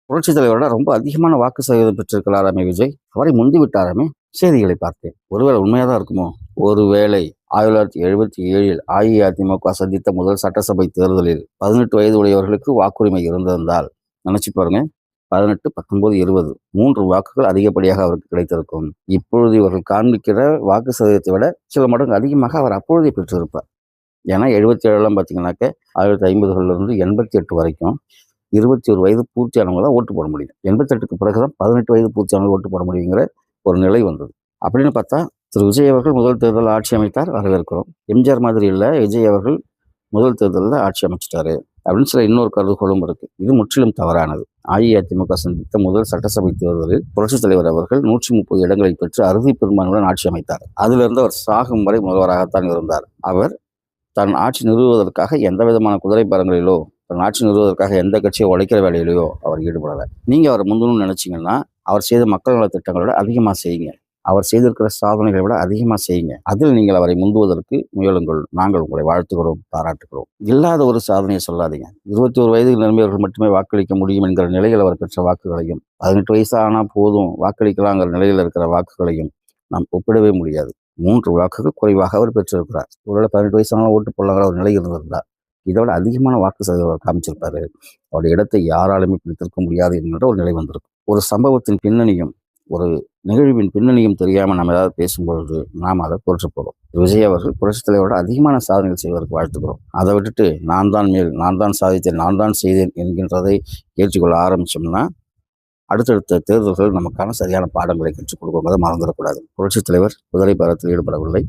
புரட்சித் தலைவரோட ரொம்ப அதிகமான வாக்கு சதவீதம் பெற்றிருக்கிறாராமே விஜய். அவரை முந்தி விட்டாராமே. செய்திகளை பார்த்தேன். ஒருவேளை உண்மையாக தான் இருக்குமோ? ஒருவேளை 1977 அஇஅதிமுக சந்தித்த முதல் சட்டசபை தேர்தலில் 18 வயது உடையவர்களுக்கு வாக்குரிமை இருந்திருந்தால் நினைச்சு பாருங்க. 18, 19, 20 3 வாக்குகள் அதிகப்படியாக அவருக்கு கிடைத்திருக்கும். இப்பொழுது இவர்கள் காண்பிக்கிற வாக்கு சதவீதத்தை விட சில மடங்கு அதிகமாக அவர் அப்பொழுதே பெற்றிருப்பார். ஏன்னா 77 பார்த்தீங்கன்னாக்க 1950களிலிருந்து 88 வரைக்கும் 21 வயது பூர்த்தியானவங்க தான் ஓட்டு போட முடியும். 88க்கு பிறகுதான் 18 வயது பூர்த்தியானவங்க ஓட்டு போட முடியுங்கிற ஒரு நிலை வந்தது. அப்படின்னு பார்த்தா திரு விஜய் அவர்கள் முதல் தேர்தலில் ஆட்சி அமைத்தார், வரவேற்கிறோம். எம்ஜிஆர் மாதிரி இல்லை, விஜய் அவர்கள் முதல் தேர்தலில் ஆட்சி அமைச்சிட்டாரு அப்படின்னு சில இன்னொரு கருதுகோளும் இருக்கு. இது முற்றிலும் தவறானது. அஇஅதிமுக சந்தித்த முதல் சட்டசபை தேர்தலில் புரட்சித் தலைவர் அவர்கள் 130 இடங்களை பெற்று அறுதி பெரும்பான்மையுடன் ஆட்சி அமைத்தார். அதிலிருந்து அவர் சாகும் வரை முதல்வராகத்தான் இருந்தார். அவர் தன் ஆட்சி நிறுவுவதற்காக எந்த விதமான குதிரை பரங்களிலோ தன் ஆட்சி நிறுவுவதற்காக எந்த கட்சியை உழைக்கிற வேலையிலையோ அவர் ஈடுபடலை. நீங்கள் அவர் முந்தணும்னு நினைச்சீங்கன்னா அவர் செய்த மக்கள் நல திட்டங்களோட அதிகமாக செய்யுங்க. அவர் செய்திருக்கிற சாதனைகளை விட அதிகமாக செய்யுங்க. அதில் நீங்கள் அவரை முந்துவதற்கு முயலுங்கள். நாங்கள் உங்களை வாழ்த்துகிறோம், பாராட்டுகிறோம். இல்லாத ஒரு சாதனையை சொல்லாதீங்க. 21 வயது நிரம்பியவர்கள் மட்டுமே வாக்களிக்க முடியும் என்கிற நிலையில் அவர் பெற்ற வாக்குகளையும் 18 வயசு ஆனால் போதும் வாக்களிக்கலாங்கிற நிலையில் இருக்கிற வாக்குகளையும் நாம் ஒப்பிடவே முடியாது. 3 வாக்குகள் குறைவாக அவர் பெற்றிருக்கிறார். ஒருவேளை 18 வயசானாலும் ஓட்டு போடலாங்கிற ஒரு நிலை இருந்திருந்தார். இதோட அதிகமான வாக்கு சதவீதம் அவர் காமிச்சிருப்பாரு. அவருடைய இடத்தை யாராலுமே பிடித்திருக்க முடியாது என்கின்ற ஒரு நிலை வந்திருக்கும். ஒரு சம்பவத்தின் பின்னணியும் ஒரு நிகழ்வின் பின்னணியும் தெரியாமல் நம்ம ஏதாவது பேசும்பொழுது நாம் அதை போற்று போகிறோம். விஜய் அவர்கள் புரட்சித் தலைவரோட அதிகமான சாதனைகள் செய்வதற்கு வாழ்த்துக்கிறோம். அதை விட்டுட்டு நான் தான் மேல், நான் தான் சாதித்தேன், நான் தான் செய்தேன் என்கின்றதை ஏற்றுக்கொள்ள ஆரம்பிச்சோம்னா அடுத்தடுத்த தேர்தல்கள் நமக்கான சரியான பாடங்களை கற்றுக் கொடுக்கும்போது மறந்துடக்கூடாது. புரட்சித் தலைவர் குதிரை பாரத்தில் ஈடுபடவில்லை.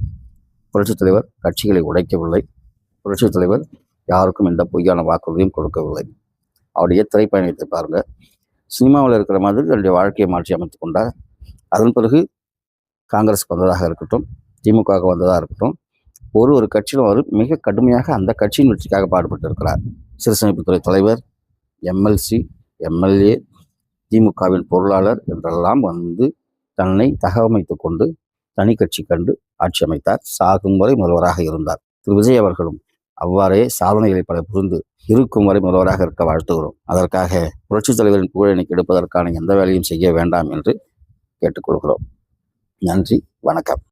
புரட்சித் தலைவர் கட்சிகளை உடைக்கவில்லை. புரட்சித் தலைவர் யாருக்கும் எந்த பொய்யான வாக்குறுதியும் கொடுக்கவில்லை. அவருடைய திரைப்பயணத்தை பாருங்க. சினிமாவில் இருக்கிற மாதிரி தன்னுடைய வாழ்க்கையை மாற்றி அமைத்துக் கொண்டார். அதன் பிறகு காங்கிரஸுக்கு வந்ததாக இருக்கட்டும், திமுக வந்ததாக இருக்கட்டும், ஒரு கட்சியிலும் அவர் மிக கடுமையாக அந்த கட்சியின் வெற்றிக்காக பாடுபட்டு இருக்கிறார். சிறுசேமிப்புத்துறை தலைவர், எம்எல்சி, எம்எல்ஏ, திமுகவின் பொருளாளர் என்றெல்லாம் வந்து தன்னை தகவமைத்து கொண்டு தனி கட்சி கண்டு ஆட்சி அமைத்தார். சாகும் வரை முதல்வராக இருந்தார். திரு விஜய் அவர்களும் அவ்வாறே சாதனைகளை பல புரிந்து இருக்கும் வரை முதல்வராக இருக்க வாழ்த்துகிறோம். அதற்காக புரட்சித் தலைவரின் புகழை கெடுப்பதற்கான எந்த வேலையும் செய்ய வேண்டாம் என்று கேட்டுக்கொள்கிறோம். நன்றி, வணக்கம்.